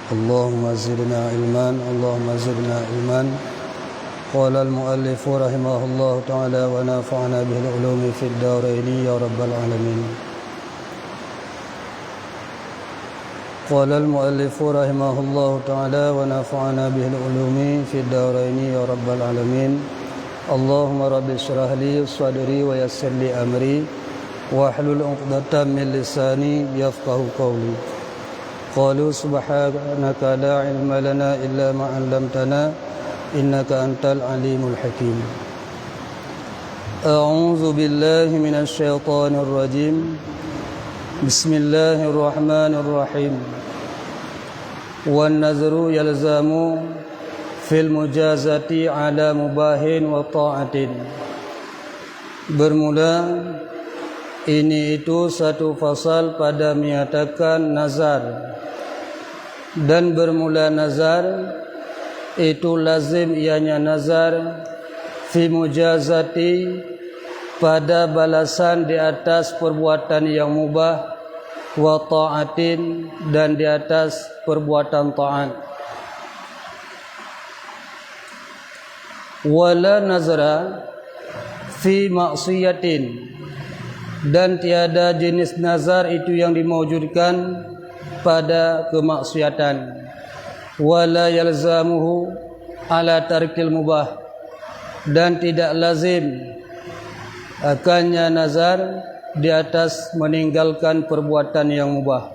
اللهم زدنا علما اللهم زدنا علما. قال المؤلف رحمه الله تعالى ونفعنا به العلوم في الدارين يا رب العالمين. قال المؤلف رحمه الله تعالى ونفعنا به العلوم في الدارين يا رب العالمين. اللهم رب اشرح لي صدري ويسر لي أمري واحلل عقدة من لساني يفقه قولي. قالوا سبحانك لا علم لنا إلا ما علمتنا إنك أنت العليم الحكيم. أعوذ بالله من الشيطان الرجيم. بسم الله الرحمن الرحيم. والنذر يلزم في المجازة على مباح وطاعة. Bermula ini itu satu fasal pada menyatakan nazar, dan bermula nazar itu lazim ianya nazar fi mujazati pada balasan di atas perbuatan yang mubah, wa ta'atin dan di atas perbuatan ta'at. Wala nazara fi maksiatin, dan tiada jenis nazar itu yang dimawujudkan pada kemaksiatan. Wala yalzamuhu ala tarkil mubah, dan tidak lazim akannya nazar di atas meninggalkan perbuatan yang mubah.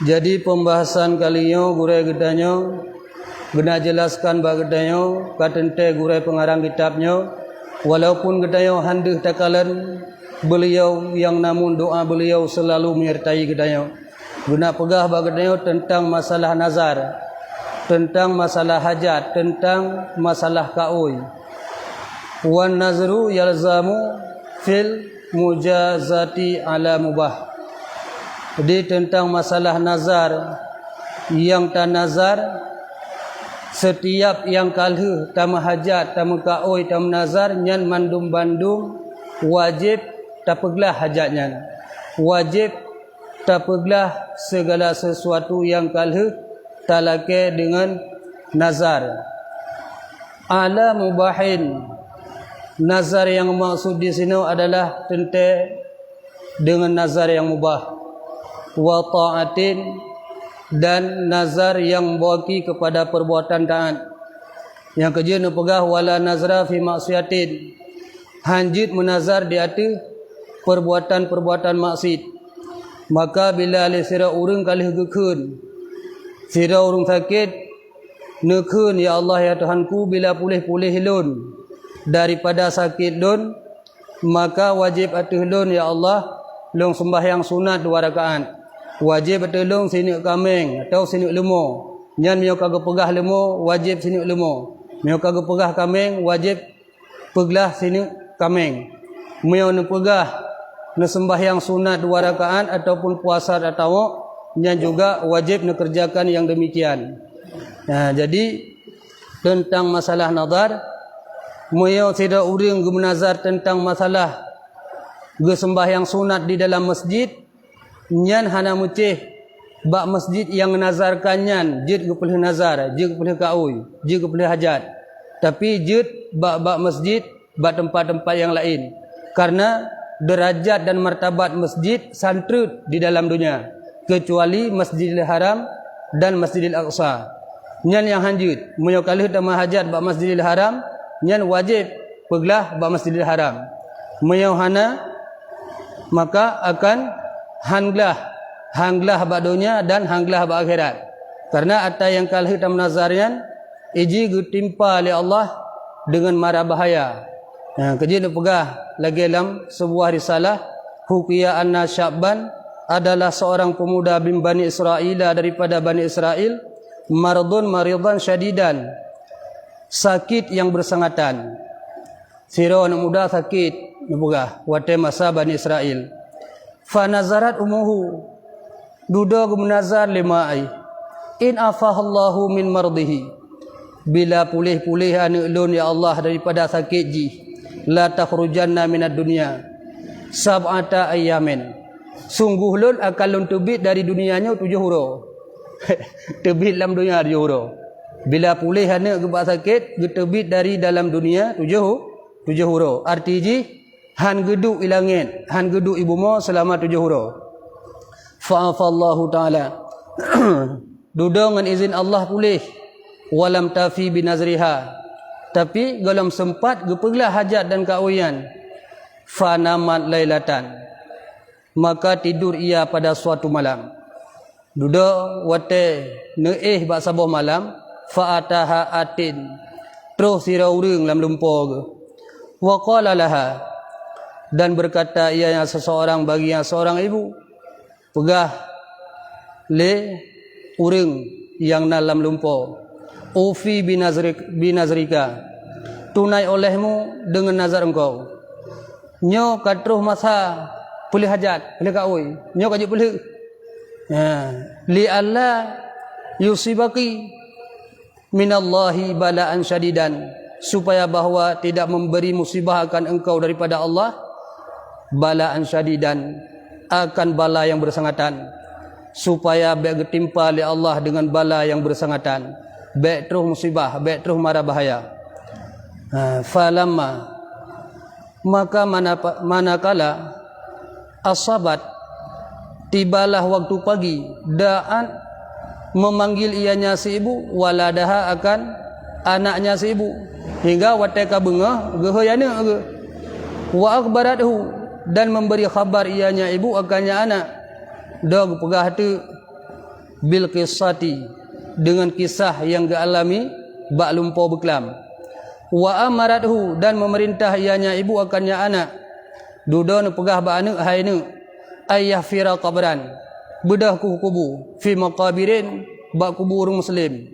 Jadi pembahasan kalinya gurai gedanyo guna jelaskan bagadanyo katente gurai pengarang kitabnya, walaupun gedanyo handeh takalan beliau yang namun doa beliau selalu menyertai gedanyo. Guna pegah bagadanyo tentang masalah nazar, tentang masalah hajat, tentang masalah kaui. Wan nazru yalzamu fil mujazati ala mubah. Jadi tentang masalah nazar, yang tan nazar setiap yang kalhu tama hajat, tama kaoi, tama nazar nyan mandum bandum wajib tapeglah hajatnya. Wajib tapeglah segala sesuatu yang kalhu talake dengan nazar. Ala mubahin. Nazar yang maksud di sini adalah tentang dengan nazar yang mubah. Wa ta'atin, dan nazar yang baki kepada perbuatan taat. Yang kerja pegah wala nazra fi maksiatin. Hanjit menazar di atas perbuatan-perbuatan maksiat. Maka bila alih sira urang kalih gekun, sira urang sakit nekun, ya Allah ya Tuhanku, bila pulih-pulih lun daripada sakit lun, maka wajib atas lun ya Allah long sembahyang sunat 2 rakaat. Wajib bertolong sinik kambing atau sinik lemur. Nyan mio kagak pegah lemur, wajib sinik lemur. Mio kagak pegah kambing, wajib peglah sinik kambing. Mio ne pegah ne sembahyang sunat 2 rakaat ataupun puasa atau nyan juga wajib ne kerjakan yang demikian. Nah, jadi tentang masalah nazar, mio tidak urang gemenazar tentang masalah ge sembahyang sunat di dalam masjid. Nyan hana mucih bak masjid yang nazarkan nyan jid kepelih nazar, jid kepelih kaui, jid kepelih hajat. Tapi jid bak masjid bak tempat-tempat yang lain. Karena derajat dan martabat masjid santrut di dalam dunia, kecuali Masjidil Haram dan Masjidil Aqsa. Nyan yang hanjut munyo kalih tamah hajat bak Masjidil Haram, nyan wajib peglah bak Masjidil Haram. Munyo hana maka akan hanglah bak dunia dan hanglah bak akhirat. Karena atas yang kalih tam nazarian iji gutimpa oleh Allah dengan mara bahaya. Nah, kerja nak pegah lagi dalam sebuah risalah, Hukiya anna Sya'ban adalah seorang pemuda bin Bani Israel daripada Bani Israel, maridan syadidan, sakit yang bersangatan. Sira anak muda sakit pegah wate masa Bani Israel. Fa nazarat umuhu, duda gumenazar lima ai, in afahallahu min mardihi, bila pulih-pulih anak lun ya Allah daripada sakit ji, la takhrujanna minad dunya sab'ata ayyamin, sungguh lun akan lun tubit dari dunianya 7 huruf. Terbit dalam dunia 7 huruf. Bila pulih anak gebak sakit, terbit dari dalam dunia 7 huruf. Arti ji han geduk ilangit, han geduk ibu mo selama 7 huruf. Fa'afallahu ta'ala. Duduk dengan izin Allah pulih. Walam tafi binazriha. Tapi dalam sempat gepeglah hajat dan kawian. Fanamat lailatan. Maka tidur ia pada suatu malam. Duduk wate neih bak sabuh malam. Fa'ataha atin. Terus sirau urang dalam lumpur ke. Wa qala laha. Dan berkata ianya seseorang bagi yang seorang ibu. Pegah le urang yang dalam lumpur. Ufi binazrika. Tunai olehmu dengan nazar engkau. Nyo katruh masa pulih hajat, pulih kaui. Nyo kajuk pulih. Li alla yusibaki minallahi bala'an syadidan, supaya bahawa tidak memberi musibah akan engkau daripada Allah bala'an syadidan, akan bala yang bersangatan, supaya baik getimpa oleh Allah dengan bala yang bersangatan, baik terus musibah, baik terus mara bahaya. Falamma, maka manakala asabat, tibalah waktu pagi, da'an memanggil ianya si ibu, waladaha akan anaknya si ibu, hingga wateka bengah gehayana ge, wa akhbarathu, dan memberi khabar ianya ibu akannya anak. Dog pegah tu bil qissati, dengan kisah yang dialami bak lumpur beklam. Wa amarathu, dan memerintah ianya ibu akannya anak. Dudon pegah ba anak haina ayah fira qabran, bedah kubu fi maqabirin, bak kubur muslim,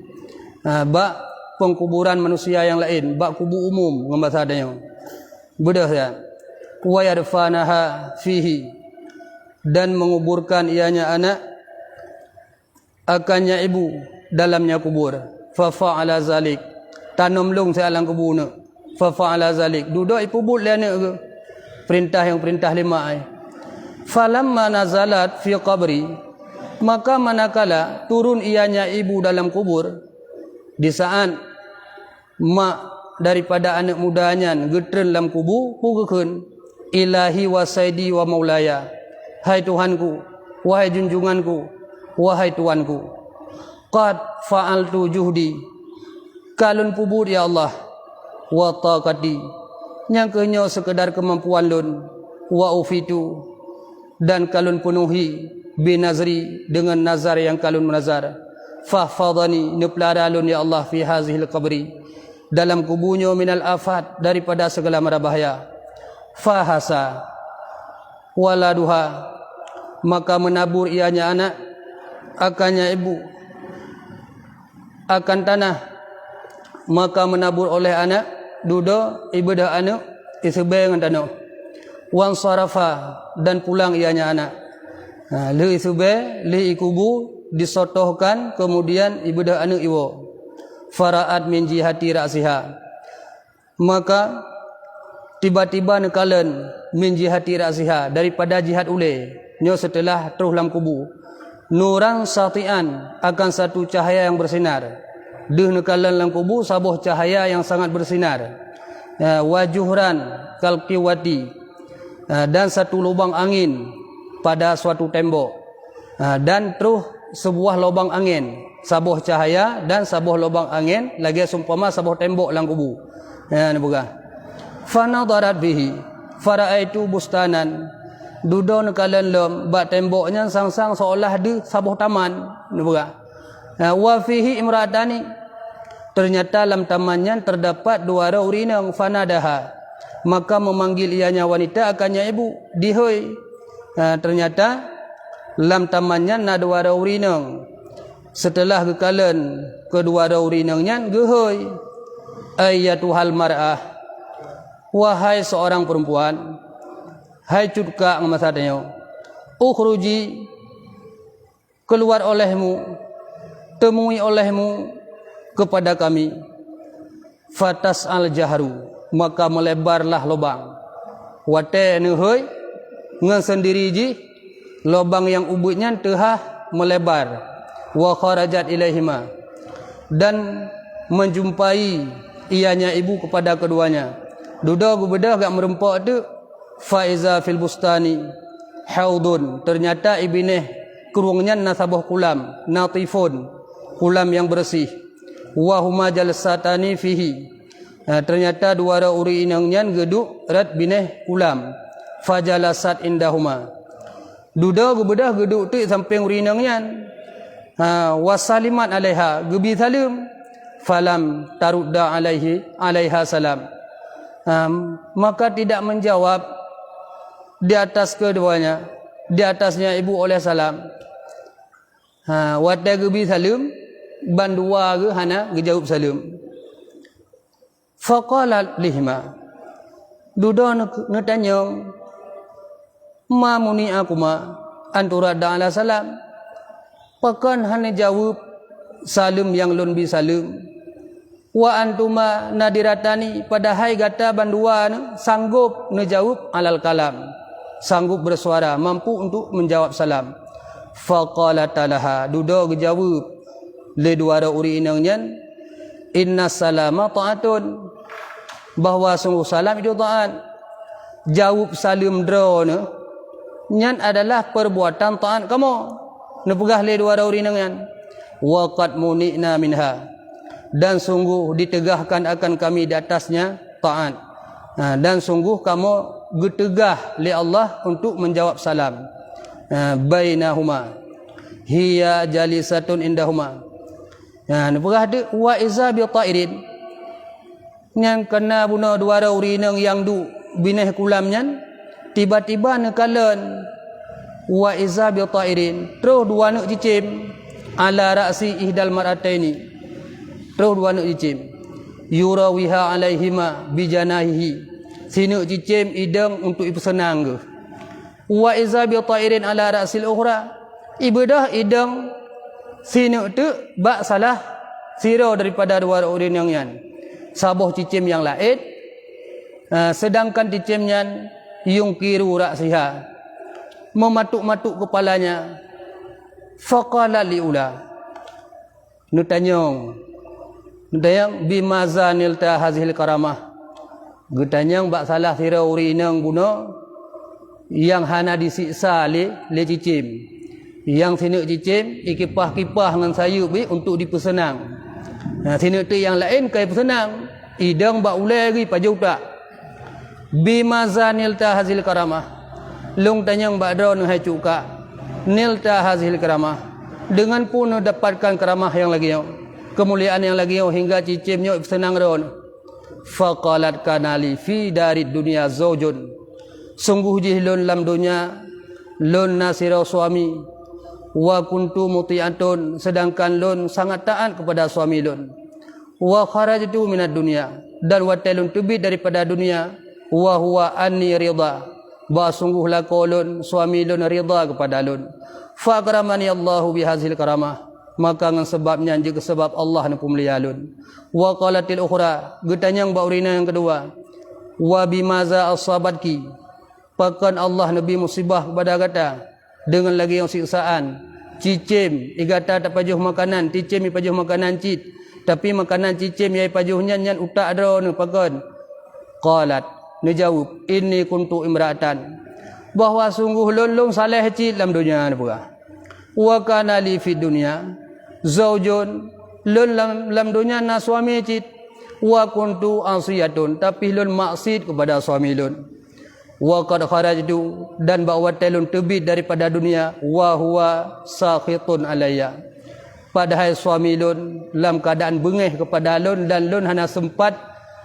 bak pengkuburan manusia yang lain, bak kubu umum dengan bahasa adanya, bedah ya. Wa yarfanaha fihi, dan menguburkan ianya anak akannya ibu dalamnya kubur. Fa fa'ala zalik, tanam lung sealang kubur. Fa fa'ala zalik, duduk ipubut le anak ke, perintah yang perintah 5 ai. Falamma nazalat fi qabri, maka manakala turun ianya ibu dalam kubur, di saat mak daripada anak mudanya getren dalam kubur, pugeun ilahi wa saidi wa maulaya, hai Tuhanku, wahai junjunganku, wahai Tuanku, qad fa'altu juhdi, kalun pubur ya Allah, wa taqati, yang kenyo sekedar kemampuan lun, wa ufitu, dan kalun penuhi binazri, dengan nazar yang kalun menazar. Fahfadhani, nepelihara alun ya Allah fi hazihil qabri, dalam kuburnya minal afat, daripada segala mara bahaya. Fahasa waladuha, maka menabur ianya anak akannya ibu akan tanah, maka menabur oleh anak duda ibadah anak isebe dengan tanah. Wan sarafa, dan pulang ianya anak. Li isube li ikubu, disotohkan, kemudian ibadah anak iwo. Faraat min jihati ra'siha, maka tiba-tiba nekalan min jihati ra'siha, daripada jihad ule nyo setelah terus dalam kubu, nuran satian, akan satu cahaya yang bersinar. Deh nekalan dalam kubu sabuh cahaya yang sangat bersinar. Wajuhran kalqiwati, dan satu lubang angin pada suatu tembok, dan terus sebuah lubang angin, sabuh cahaya dan sabuh lubang angin lagi seumpama sabuh tembok dalam kubu. Ni bukan. Fanadarat bihi faraitu bustanan, dudon kalan lom bak temboknya sang-sang seolah di sabuh taman. Ni bukan. Wa fihi imratani, ternyata dalam tamannya terdapat 2 orang urinang. Fanadaha, maka memanggil ianya wanita akannya ibu, dihoi. Ternyata dalam tamannya na 2 orang urinang. Setelah kekalan kedua orang urinangnya gehoi, ayatuhal mar'ah, wahai seorang perempuan, hai cudka ngamasadanya, ukhruji, keluar olehmu, temui olehmu kepada kami. Fatas al jahru, maka melebarlah lubang. Wate nehoi ngan sendiri ji lubang yang ubutnya tehah melebar. wa kharajat ilaihima, dan menjumpai ianya ibu kepada keduanya. Duda gubedah gak merempak tu, faiza fil bustani haudun, ternyata ibineh kerungnya nasabah kulam, natifun, kulam yang bersih, wa huma jalsatani fihi, ternyata dua uri inangnya geduk rat bineh kulam, fajalasat indahuma, duda gubedah geduk tu sampai uri inangnya, wasalimat alaiha, gebi salim, falam tarudda alaiha salam, maka tidak menjawab di atas keduanya, di atasnya ibu oleh salam. Wata gebi salam, bandua ge hana gejawab salam. Faqalat lihima, duda ne tanya, ma muni akuma anturadda ala salam, pakan hana jawab salam yang lun bi salam. Wa antuma nadiratani, padahai gata bandua ne sanggup nejawab alal kalam, sanggup bersuara, mampu untuk menjawab salam. Faqalat laha, duda gejawab le dua uri inangnya, inna salama ta'atun, bahwa sungguh salam itu taat. Jawab salam drone nyan adalah perbuatan taat kamu. Nepegah le dua uri inangnya, wa qad muni'na minha, dan sungguh ditegahkan akan kami di atasnya taat, dan sungguh kamu getegah li Allah untuk menjawab salam. Bainahuma hiya jalisatun indahuma, nepegah de wa iza bi ta'irin, yang kena buna dua uri nang yang du bineh kulamnya, tiba-tiba nekalan wa iza bi ta'irin, terus dua nak cicim ala ra'si ihdal mar'ataini, terus dua nak cicim, yurawiha alaihima bijanahihi, sini cicim idang untuk ibu senang ke. Wa iza bi ta'irin ala ra'sil ukhra, ibadah idang sini tu bak salah sira daripada dua orang yang yan, sabuh cicim yang lain, sedangkan cicimnya yungkiru ra'siha, mematuk-matuk kepalanya. Faqala liula, nutanyong bimaza nilta hazil karamah, getanyang bak salah sira uri inang guna yang hana disiksa le cicim, yang sini cicim ikipah-kipah dengan sayup untuk dipesenang. Sini tu yang lain kai pesenang, idang bak ulai lagi pajau tak. Bimaza nilta hazil karamah, long tanyang bak daun hai cuka, nilta hazil karamah, dengan pun dapatkan karamah yang lagi kemuliaan yang lagi hingga cicimnya senang ron. Faqalat kanali fi dari dunia zaujun, sungguh jihlun lam dunia lun nasira suami, wa kuntu muti'atun, sedangkan lun sangat taat kepada suami lun, wa kharajtu minad dunia, dan watalun tubit daripada dunia, wa huwa anni ridha, bah sungguhlah kolun suami lun ridha kepada lun. Fa akramani Allahu bihazil karamah, maka dengan sebabnya juga sebab Allah nak pemulia lun. Wa qalatil ukhra, getanyang baurina yang kedua, wa bimaza asabatki, pakan Allah nabi musibah kepada kata dengan lagi yang siksaan. Cicim igata tak pajuh makanan, cicim i pajuh makanan cit, tapi makanan cicim yai pajuhnya nyan utak dro ne pakan. Qalat, ne jawab, inni kuntu imra'atan, bahwa sungguh lun saleh cit dalam dunia ni pula. Wa kana li fi dunya zaujun, lun dalam dunia na suami cit, wa kuntu asiyatun, tapi lun maksiat kepada suami lun. Wa qad kharajtu, dan bawa telun tebit daripada dunia, wa huwa sakhitun alayya, padahal suami lun dalam keadaan bengih kepada lun, dan lun hana sempat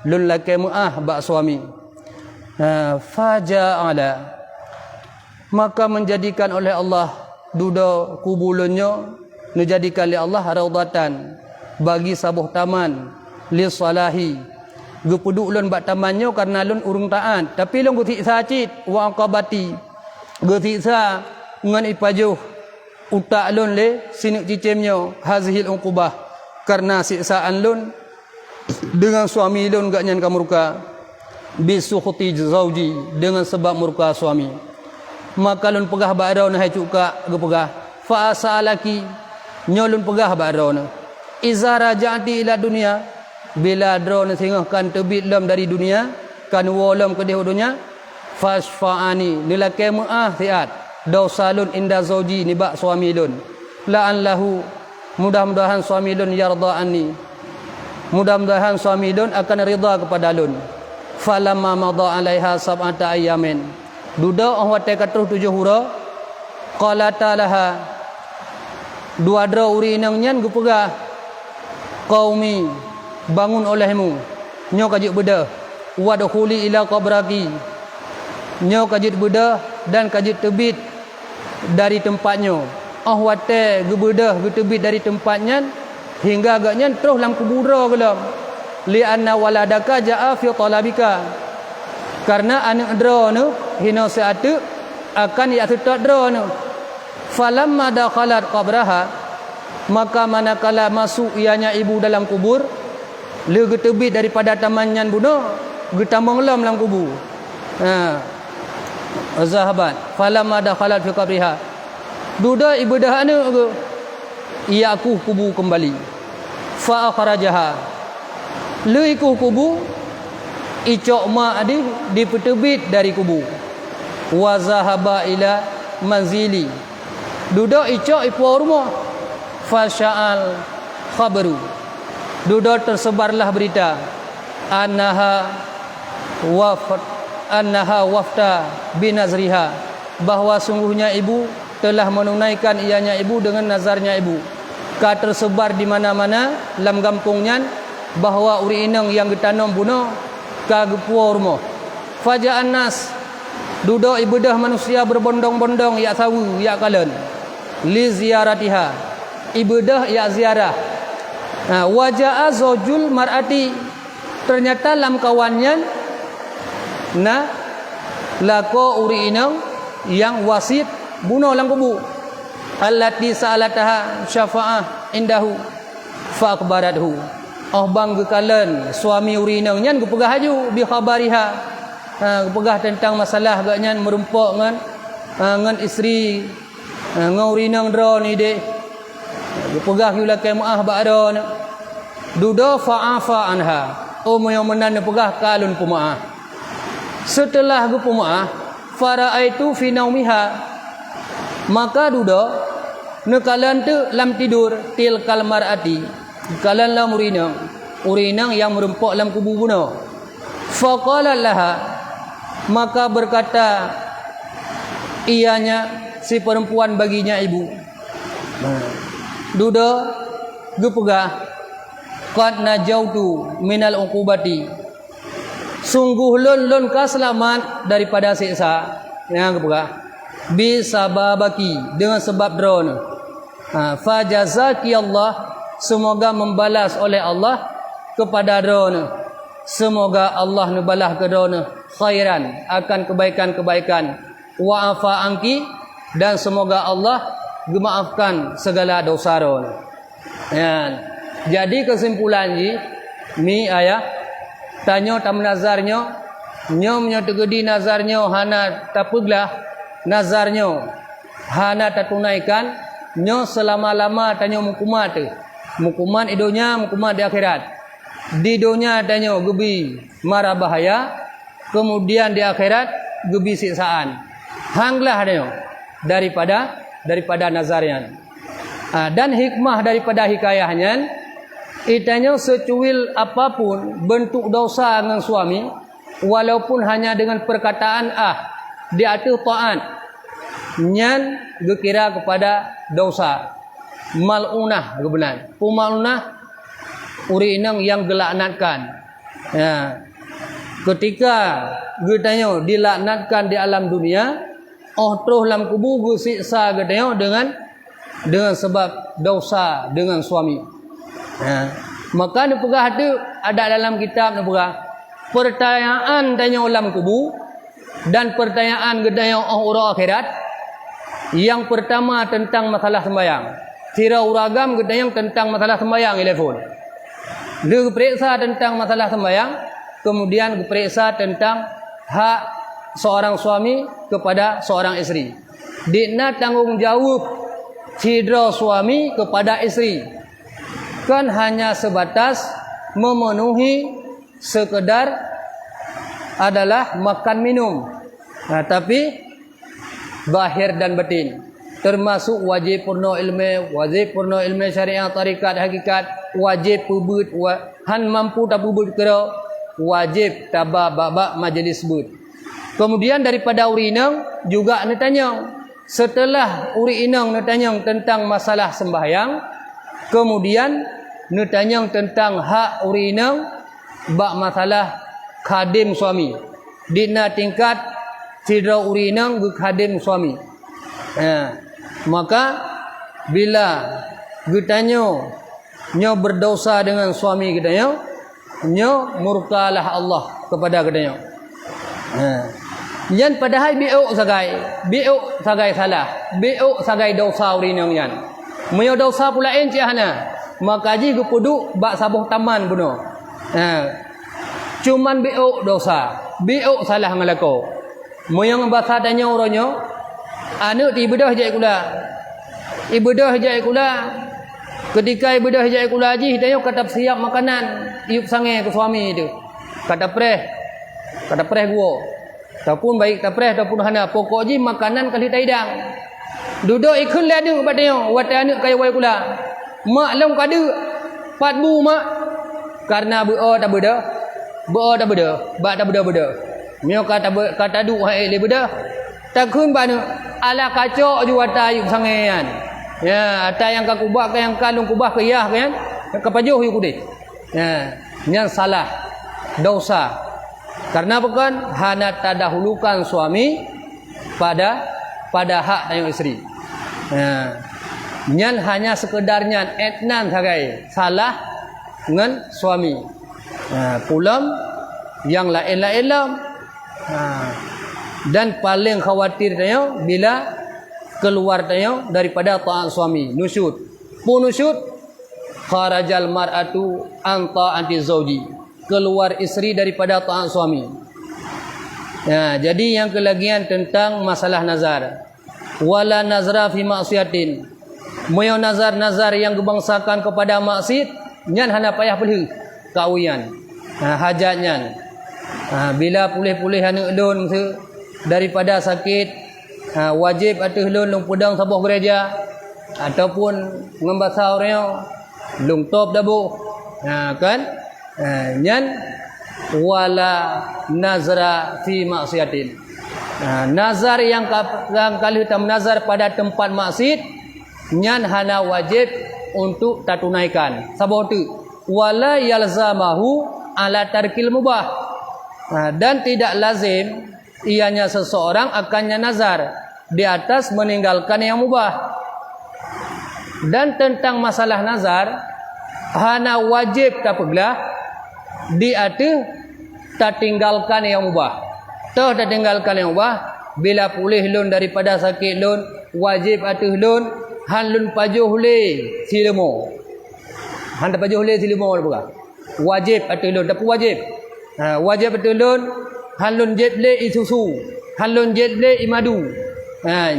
lun laki maah bak suami. Faja'ala, maka menjadikan oleh Allah duda kubulunnya, menjadikan oleh Allah raudatan, bagi sabuh taman li salahi, gepuduk lun bak tamannya karena lun urung taat, tapi lun gutiksa cit wa aqabati, gutiksa ngan ipajuh utak lun le sinik cicimnya hazihil uqubah, karena siksaan lun dengan suami lun gak nyan kamurka, bisukhti zauji, dengan sebab murka suami. Maka lun pegah ba'daun hai cuka gepegah, fa asalaki, nyolun pegah ba drone iza raja'ti ila dunia bila drone singah kan terbit lam dari dunia kan walam ke di dunia fasfa'ani nilake mu'ah siat dausalun inda zauji ni bak suami lun la'an lahu mudah-mudahan suami lun yarda anni mudah-mudahan suami lun akan ridha kepada lun falamma madha alaiha sab'ata ayamin duda oh wate katuh 7 hura qalata laha dua dra uri nang nyan gu pegah qaumi bangun olehmu nyo kajut beda wadkhuli ila qabraki nyo kajut beda dan kajut terbit dari tempatnya oh wate gu beda gu terbit dari tempatnya hingga agaknya terus dalam kubura gelam li anna waladaka jaa fi talabika karena anak dra nu hina seatu akan ya tetap dra nu falamma dakhalat qabraha maka manakala masuk ianya ibu dalam kubur le getebit daripada tamannya bunuh getambang lam dalam kubur zahabat falamma dakhalat fi qabriha duda ibu dah anu ia aku kubur kembali fa akhrajaha le iku kubur icok ma adi dipetebit dari kubur wa zahaba ila manzili duduk icok ipu rumah fasya'al khabaru duduk tersebarlah berita annaha wafta binazriha bahwa sungguhnya ibu telah menunaikan ianya ibu dengan nazarnya ibu ka tersebar di mana-mana dalam kampungnya bahwa uri inang yang getanam bunuh ka gepuar rumah faja'an nas duduk ibadah manusia berbondong-bondong ya sawu ya kalan li ziaratiha ibadah ya ziarah waja'a zawjul mar'ati ternyata lam kawannya na lako uri inang yang wasit bunuh lang kubu allati sa'alataha syafa'ah indahu fa akbarathu oh bang gekalan suami uri inang nyan gepegah haju bi khabariha gepegah tentang masalah agaknya merempok ngan isteri ngau rinang dra ni dek gepegah yula ke maah ba'da duda fa'afa anha oh yang menan pegah kalun pumaah setelah gu pumaah faraitu fi naumiha maka duda nekalan tu lam tidur tilkal mar'ati kalan lam urinang yang merempok lam kubu bunuh faqala laha maka berkata ianya si perempuan baginya ibu duda gepegah qad najautu minal uqubati sungguh lon ka selamat daripada siksa yang gepegah bisababaki dengan sebab drone fajazaki Allah semoga membalas oleh Allah kepada drone semoga Allah nubalah ke drone khairan akan kebaikan-kebaikan wa afa anki dan semoga Allah memaafkan segala dosa drone jadi kesimpulan mi ayah tanya tam nazarnya nyomnya tegedi nazarnya hana tapeglah nazarnya hana tatunaikan nyo selama-lama tanya mukuman idonya mukuman di akhirat di dunia tanya gebi mara bahaya kemudian di akhirat gebi siksaan hanglah tanya daripada nazarnya dan hikmah daripada hikayahnya itanya secuil apapun bentuk dosa dengan suami walaupun hanya dengan perkataan dia atu ta'an nyan gekira kepada dosa mal'unah kebenaran pumalunah uri inang yang gelaknatkan ketika getanya dilaknatkan di alam dunia terus dalam kubur siksa getanya dengan sebab dosa dengan suami maka nepegah tu ada dalam kitab nepegah pertanyaan tanya alam kubur dan pertanyaan gedaya orang akhirat. Yang pertama tentang masalah sembahyang. Sira uragam gedaya tentang masalah sembahyang telefon. Dia periksa tentang masalah sembahyang, kemudian periksa tentang hak seorang suami kepada seorang isteri. Dikna tanggungjawab cidra suami kepada isteri. Kan hanya sebatas memenuhi sekedar adalah makan minum. Tapi zahir dan batin, termasuk wajib purna ilmu syariah, tarikat, hakikat, wajib pubut, han mampu tak pubut kera, wajib tabah bab majlis sebut. Kemudian daripada uri inang juga nak tanya. Setelah uri inang nak tanya tentang masalah sembahyang, kemudian nak tanya tentang hak uri inang bab masalah khadim suami. Dina tingkat cidra uri inang ke khadim suami. Maka bila getanyo nyo berdosa dengan suami getanyo, nyo murkalah Allah kepada getanyo. Yan padahal bi'uk sagai salah, bi'uk sagai dosa uri inang yan. Meyo dosa pula cik hana. Maka ji kepudu bak sabuh taman buno. Cuman bi'uk dosa, bi'uk salah ngalako. Moyang bahasa tanya orangnya, anu ibadah je kula. Ibadah je kula. Ketika ibadah je kula haji, tanya kata siap makanan, iup sange ke suami tu. Kata preh gua. Ataupun baik tapreh ataupun hana, pokok je makanan kali taidang. Duduk ikun le ada kat tanya, wata anak kaya wai kula. Mak long kada 4 bu mak. Karena beo tak beda. Beo tak beda, bak tak beda-beda. Mio kata duk hai le beda. Takun banu ala kacok ju wata ayub sangean. Ya, ata yang kakubah ke yang kalung kubah ke yah kan. Kepajuh yu kudih. Ya, yang salah. Dosa. Karena bukan hana tadahulukan suami pada hak tayang isteri. Nyan hanya sekedarnya etnan sagai salah dengan suami. Pulam yang lain-lain. Dan paling khawatir tayo bila keluar tayo daripada taat suami, nusyud. Pun nusyud kharajal mar'atu an ta'ati zauji. Keluar isteri daripada taat suami. Jadi yang kelagian tentang masalah nazar. Wala nazra fi maksiatin. Moyo nazar-nazar yang gebangsakan kepada maksiat, nyan hana payah pelih kawian. Hajatnya. Bila pulih-pulih anak lun daripada sakit, wajib atuh lun long pedang sabuh gereja ataupun ngembasa orangnya long top dabu. Kan? Nyan wala nazra fi maksiatin. Nazar yang kali hitam nazar pada tempat maksiat, nyan hana wajib untuk tatunaikan. Sabab tu wala yalzamahu ala tarkil mubah. Dan tidak lazim ianya seseorang akannya nazar di atas meninggalkan yang mubah. Dan tentang masalah nazar, hana wajib tapeglah di atas tak tinggalkan yang mubah. Tak tinggalkan yang mubah. Bila pulih lun daripada sakit lun, wajib atas lun han lun pajuh le silemo. Han tak pajuh le silemo bukan. Wajib atas lun, tapi wajib. Wajib atas lun han lun jet le isusu, han lun jet le imadu.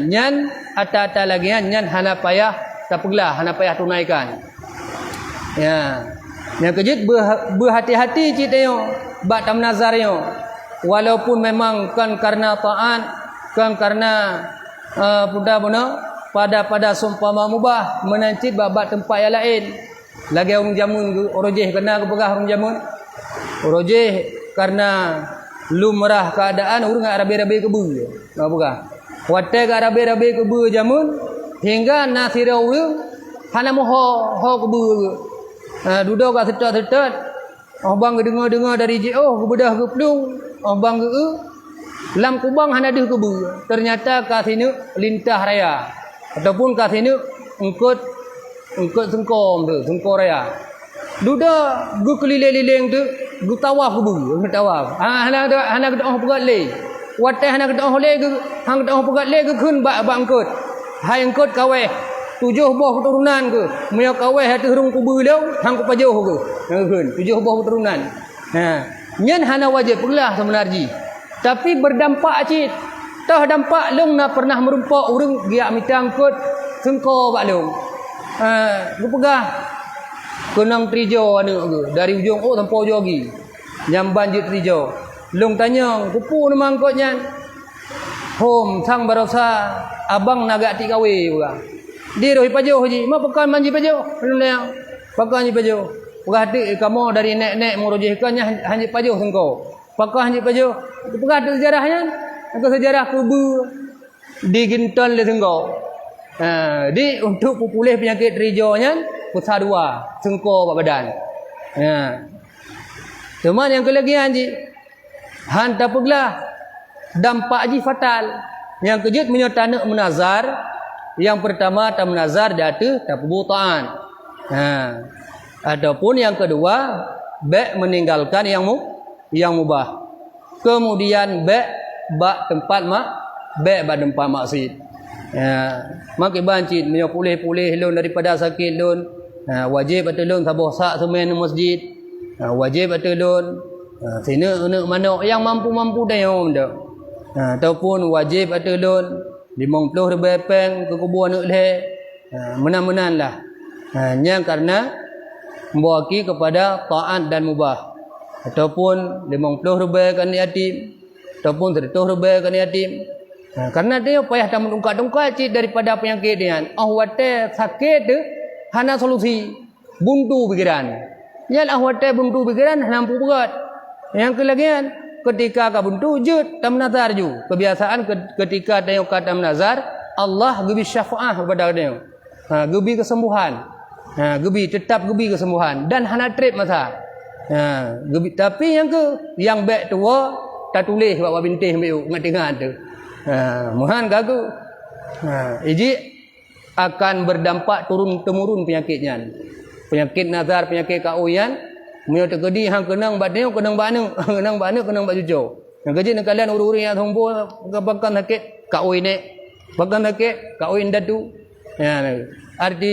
Nyan ata-ata lagi nyan hana payah tapeglah, hana payah tunaikan. Yang kejut berhati-hati cik tayo bak tam nazarnya. Walaupun memang kan karena taat, kan karena pada sumpama mubah menancit bab tempat yang lain. Lagi orang jamun orojeh kena kepegah orang jamun. Orojeh karena lumrah keadaan orang arabe-arabe kebu. Bukan. Watai ke arabe-arabe kebu jamun hingga nasira orang hana moho kebu. Duduk kat setat-setat. Bang dengar-dengar dari JO kebedah ke pelung. Bang ke lam kubang hana ada kebu. Ternyata kat sini lintah raya. Ataupun kat sini engkut sengkom tu, sengkom raya. Duduk gu keliling-liling tu, gu tawaf kebu, tawaf. Hana kedah pegat le. Watai hana kedah le ke, hang kedah pegat le ke kun bak engkut. Hai engkut kaweh 7 buah keturunan ke, meya kaweh hati hurung kubu lau, hang ku pajuh ke. Kun 7 buah keturunan. Nyen hana wajib pula sebenarnya. Tapi berdampak cit. Tah dampak long na pernah merumpak urang giak mitang kot sengko bak long. Ku pegah kenang trijo anu ke dari ujung tanpa ujung lagi. Nyamban je trijo. Long tanya, kupu nama angkotnya. Hom sang barosa abang naga ti kawe bukan. Dia rohi pajo haji. Ma pakan manji pajo. Belum pakan manji pajo. Pegah hati kamu dari nek-nek murujihkannya hanji pajo sengko. Pakan hanji pajo. Pegah tu sejarahnya. Aku sejarah kubu di Ginton le sengko. Di untuk pupulih penyakit trijonya pusat dua sengko badan. Cuma yang kelegian ji hantar peglah dampak ji fatal. Yang kejut menyertai menazar. Yang pertama tak menazar jatuh tak perbuatan. Ataupun yang kedua bek meninggalkan yang mubah. Kemudian bak tempat bek tempat maksiat. Maka bancit pulih-pulih lun daripada sakit lun. Wajib atau lun sabah sak semen masjid. Wajib atau lun sini anak mana yang mampu-mampu dah yang dah. Ataupun wajib atau lun 50 ribu peng ke kubu anak leh. Menan-menan lah. Yang karena membawaki kepada taat dan mubah. Ataupun 50 ribu kan yatim. Ataupun 100 ribu kan yatim. Karena dia payah tak menungkat-tungkat cik daripada penyakit dia. Wate sakit tu hana solusi. Buntu pikiran. Yalah wate buntu pikiran nampu berat. Yang kelagian ketika ka buntu jut tam nazar ju. Kebiasaan ketika dia kata nazar, Allah gebi syafaah kepada dia. Gebi kesembuhan. Gebi tetap gebi kesembuhan dan hana trip masa. Gebi tapi yang baik tua tak tulis bawa bintih ambil ngat-ngat tu. Muhan gagu. Iji akan berdampak turun temurun penyakitnya. Penyakit nazar, penyakit kauyan, mio terkedi hang kenang bak neu kenang bak neu, kenang bak neu kenang bak jujo. Yang kejit nak kalian uru-uru yang thombo kabakan sakit kauy ne. Bakan sakit kauy ndatu. Arti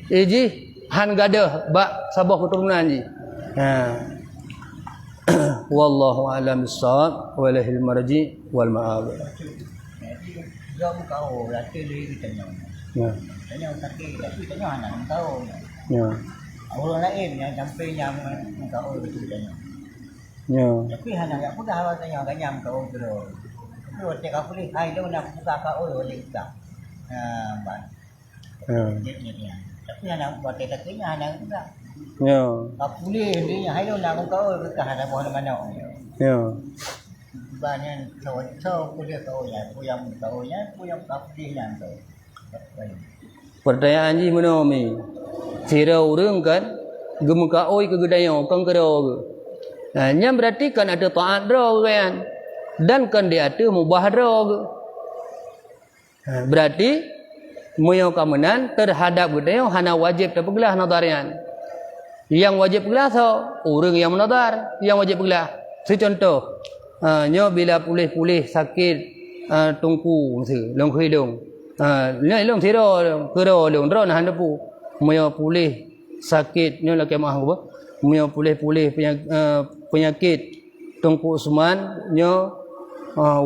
iji han gadah bak sabah keturunan ji. Wallahu a'lam bissawab wa lahil marji wal ma'ab. Jom kau rata lagi tanya. Tanya sakit tapi tanya anak kau. Orang lain yang sampai yang kau itu tanya. Tapi anak yang pun dah tanya kanyam kau terus. Terus cakap aku ni hai tu nak buka kau boleh buka. Ban. Tapi anak buat tak kena anak juga. Aku ni dia hai tu nak kau buka ada pohon mana. Banyak cowok kuliah kau ya, kuyang kau pilih kau. Pertanyaan ji mana mi? Sira urang kan gemuka oi ke gedayo kang kero. Nya berarti kan ada taat ro kan. Dan kan dia ada mubah ro. Berarti moyo kamenan terhadap gedayo hana wajib terpegelah nadarian. Yang wajib pegelah so urang yang menadar, yang wajib pegelah. Secontoh nyo bila pulih-pulih sakit tungku mesti long hidung. Ni long tiro kero long ro nah handepu. Moyo pulih sakit nyo laki mah apa? Moyo pulih-pulih penyakit tungku usman nyo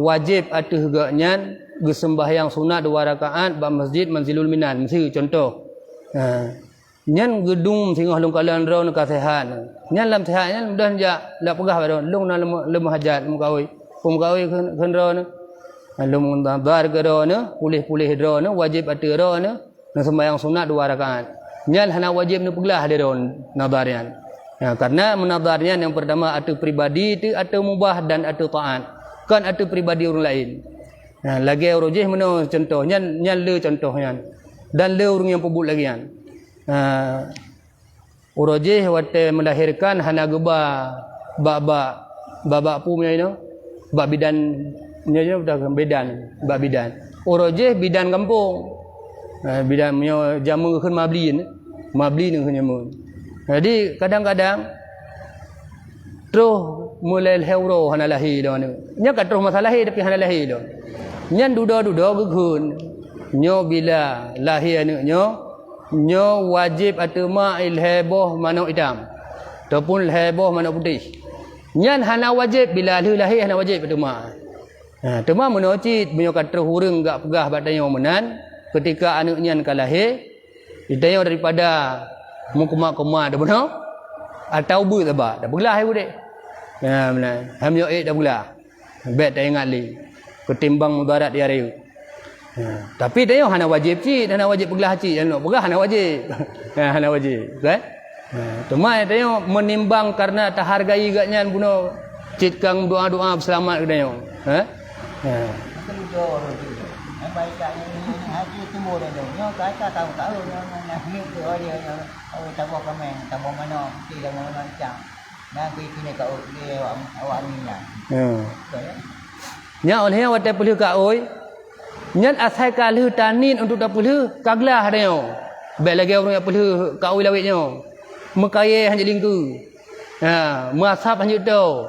wajib atuh gaknyan gesembahyang sunat 2 rakaat ba masjid Manzilul Minan mesti contoh. Nyan gedung singah long kalan ro nak sehat. Nyan lam sehat nyan mudah ja la pegah ba long na lemah hajat mukawi. Pumkawi kan ro na. Lum bar ke ro na, pulih-pulih ro na wajib atu ro na sembahyang sunat 2 rakaat. Nyan hana wajib na peglah de ro nadarian. Karena menadarnya yang pertama atu pribadi itu atu mubah dan atu taat. Kan atu pribadi orang lain. Lagi rojih mana contoh nyan le contohnya. Dan le orang yang pebut lagi kan. Urojih wate melahirkan hana geba baba pu punya itu bab bidan nya udah bedan bab bidan urojih bidan kampung bidan punya jamu keun mabliនឹងគ្នាមើល jadi kadang-kadang terus mulai hero hana lahi dah ni nya kat terus masalah tapi hana lahi dah nyan duda-duda geun nyo bila lahir anaknya nyo wajib atau ma ilheboh manuk hitam ataupun ilheboh manuk putih. Nyan hana wajib bila lahir hana wajib atau ma. Tema menocit menyo kat terhurung gak pegah badan yang menan ketika anaknya kan lahir, ditanya daripada mukma-kuma dah benar atau bu tak ba dah belah hai budak. Ya benar. Ham yo dah belah. Bet tak ingat li. Ketimbang mudarat dia hari. Tapi dia hana wajib cik, hana wajib belah cik, jangan nak hana wajib. Hana wajib, kan? Cuma dia menimbang karena tak hargai gatnya buno cik kang doa-doa selamat ke dia. Baiknya haji timur dia nyo kata tahu nak ni dia tahu kami tahu mana tidak mana macam nak kini kau dia awak ni nya nya oleh awak tak perlu ka oi nyat asai ka leh tanin untuk tak perlu kaglah dia baik lagi orang yang perlu ka oi lawitnya mekaye hanya lingku masab hanya tu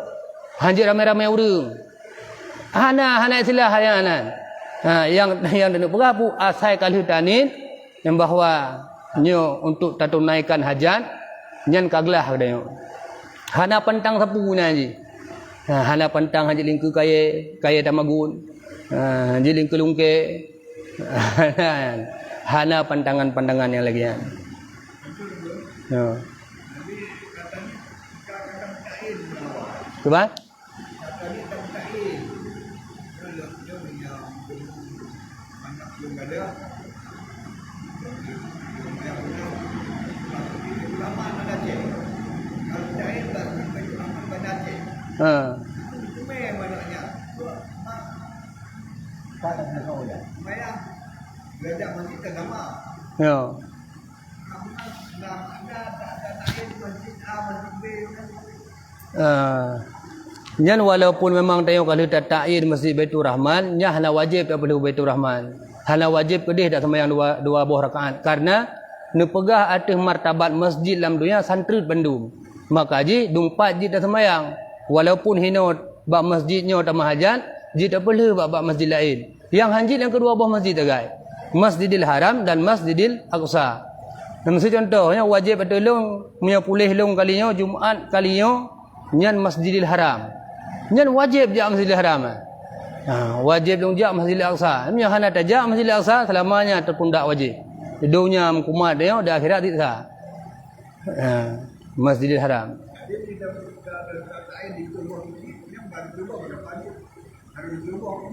hanya ramai-ramai orang hana istilah hayanan yang denu berapu asai kali tanin yang bahawa nyo untuk tunaikan hajat nyan kaglah dia hana pentang sapu naji hana pentang haji lingku kaya tamagun haji lingku lungke hana pandangan-pandangan yang lagi Coba Nyan walaupun memang tengok kalau tak ta'id Masjid Baitur Rahman, nya hana wajib tak perlu Baitur Rahman. Hana wajib kedih tak sembahyang dua buah rakaat karena nepegah atas martabat masjid dalam dunia santri bandum. Maka ji dumpat ji tak sembahyang. Walaupun hina bab masjidnya tak mahajat, ji tak perlu bab masjid lain. Yang hanjit yang kedua buah masjid tagai. Masjidil Haram dan Masjidil Aqsa. Maksud contohnya wajib tolong punya pulih long kalinya Jumaat kalinya nyan Masjidil Haram. Nyan wajib jak Masjidil Haram. Wajib dong jak Masjidil Aqsa. Nya hana tajak Masjidil Aqsa selamanya terpundak wajib. Dunia mengkumat dia dah akhirat tidak sah. Masjidil Haram.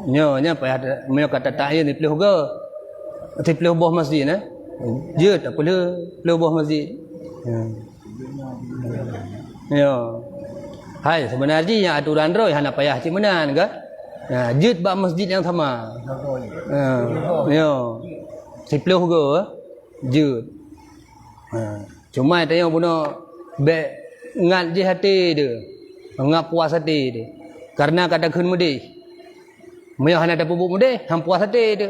Nya payah me kata ta'yin ni pelih ke. Ti pelih buah masjid Je tak perlu buah masjid. Hai sebenarnya yang aturan roy hana payah cik menan ke? Jid bab masjid yang sama. Sepuluh ke? Jid. Cuma tanya puno be ngat je hati dia. Ngap puas hati dia. Karena kata kun mudi. Moyo hana ada bubuk mudi, ham puas hati dia.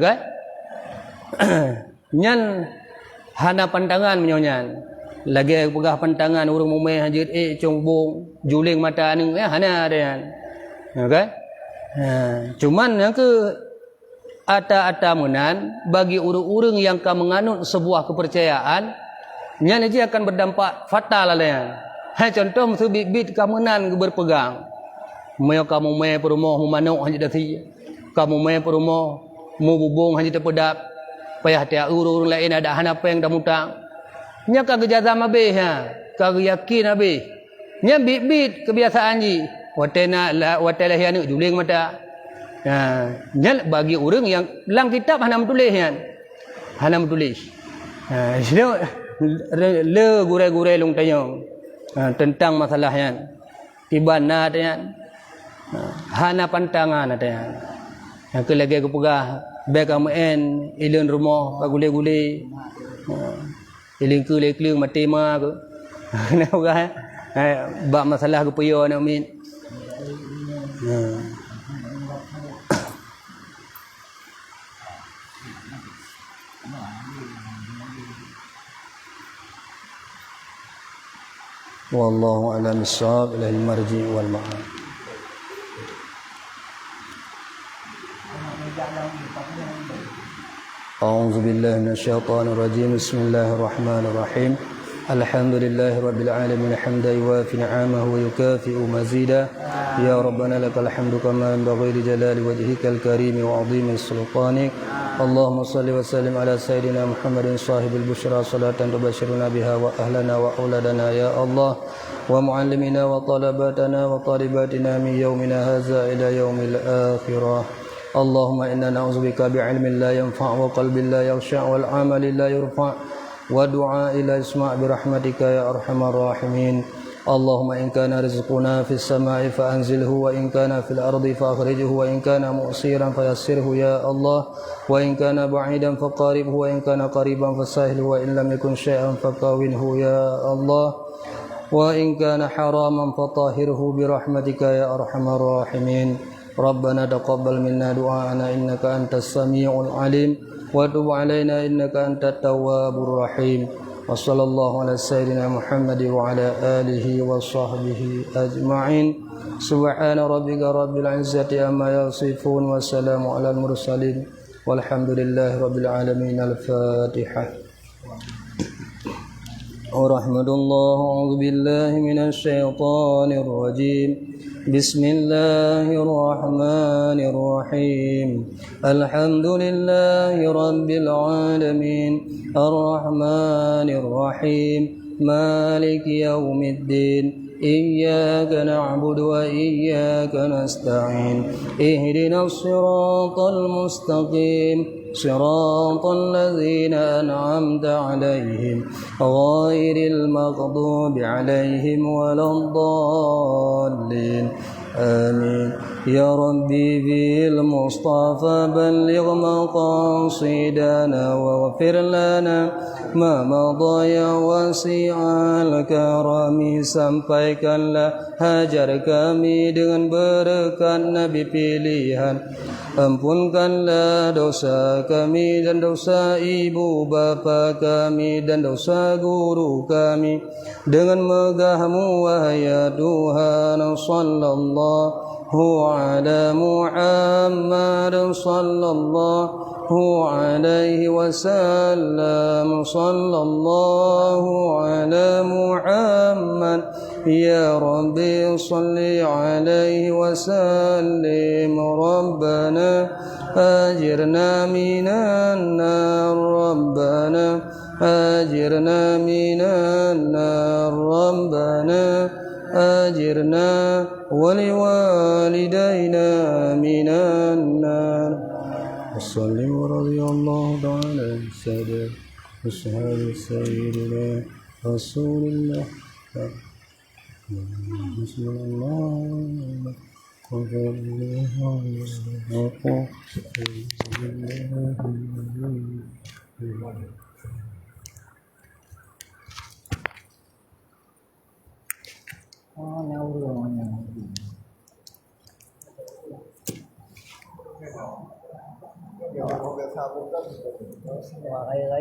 Kan? Nyan hana pandangan menyonya. Lagi pegah pantangan urang mumai hajit congbong juling mata ning hana ada kan cuman yang ke ata-ata menan bagi urang-urang yang ka menganut sebuah kepercayaan nya ni akan berdampak fatal layan contoh mesti bibit ka menan berpegang moyo kamu mai perumoh manuk hajit dati kamu mai perumoh mu bubung hajit pedap payah tiap urang lain ada hana peng dah mutang nya kagak jazam habis kagak yakin habis nya bit kebiasaan ji watena watela hian juling mata nya bagi orang yang lang kitab hana menulis hana menulis sino le gure-gure long tayong tentang masalah tibana tanya hana pantangan tanya yang kelagi kepegah baik amen ilun rumah gule-gule ilingku-lingku mati ma ke. Kenapa kan? Bab masalah kepuyo nak min. Wallahu a'lam bissawab, ilal marji wal ma'ad. أعوذ بالله من الشيطان الرجيم بسم الله الرحمن الرحيم الحمد لله رب العالمين حمدا يوافي نعمه ويكافئ مزيدا يا ربنا لك الحمد كما ينبغي لجلال وجهك الكريم وعظيم سلطانك اللهم صل وسلم على سيدنا محمد صاحب البشرى صلاة تبشرنا بها وأهلنا وأولادنا يا الله ومعلمنا وطلباتنا وطالباتنا من يومنا هذا إلى يوم الآخرة اللهم إنا نعوذ بك بعلم لا ينفع وقلب لا يخشع والعمل لا يرفع ودعاء لا يسمع برحمتك يا أرحم الراحمين اللهم إن كان رزقنا في السماء فأنزله وإن كان في الأرض فأخرجه وإن كان مؤسرا فيسره يا الله وإن كان بعيدا فقاربه وإن كان قريبا فسهله وإن لم يكن شيئا فكاونه يا الله وإن كان حراما فطهره برحمتك يا أرحم الراحمين ربنا تقبل منا دعاءنا إنك أنت السميع العليم وتب علينا إنك أنت التواب الرحيم وصلى الله على سيدنا محمد وعلى آله وصحبه أجمعين سبحان ربك رب العزة عما يصفون والسلام على المرسلين والحمد لله رب العالمين الفاتحة ورحمة الله أعوذ بالله من الشيطان الرجيم بسم الله الرحمن الرحيم الحمد لله رب العالمين الرحمن الرحيم مالك يوم الدين إياك نعبد وإياك نستعين اهدنا الصراط المستقيم صراط الذين أنعمت عليهم غير المغضوب عليهم ولا الضالين آمين يا ربي بالمصطفى بلغ مقاصدنا واغفر لنا ما مضى يا واسع الكرم sampaikanlah hajar kami dengan berkat Nabi pilihan ampunkanlah dosa kami dan dosa ibu bapa kami dan dosa guru kami dengan megahmu wahai Tuhan sallallahu ala Muhammad sallallahu alaihi wasallam sallallahu ala Muhammad ya Rabbi salli alaihi wasallim rabbana ajirna minan nar rabbana ajirna minan nar rabbana ajirna waliwalidayna minan nar Salli wa radiyallahu ta'ala sayyidina Ushabi sayyidina Rasulullah Bismillah Kaya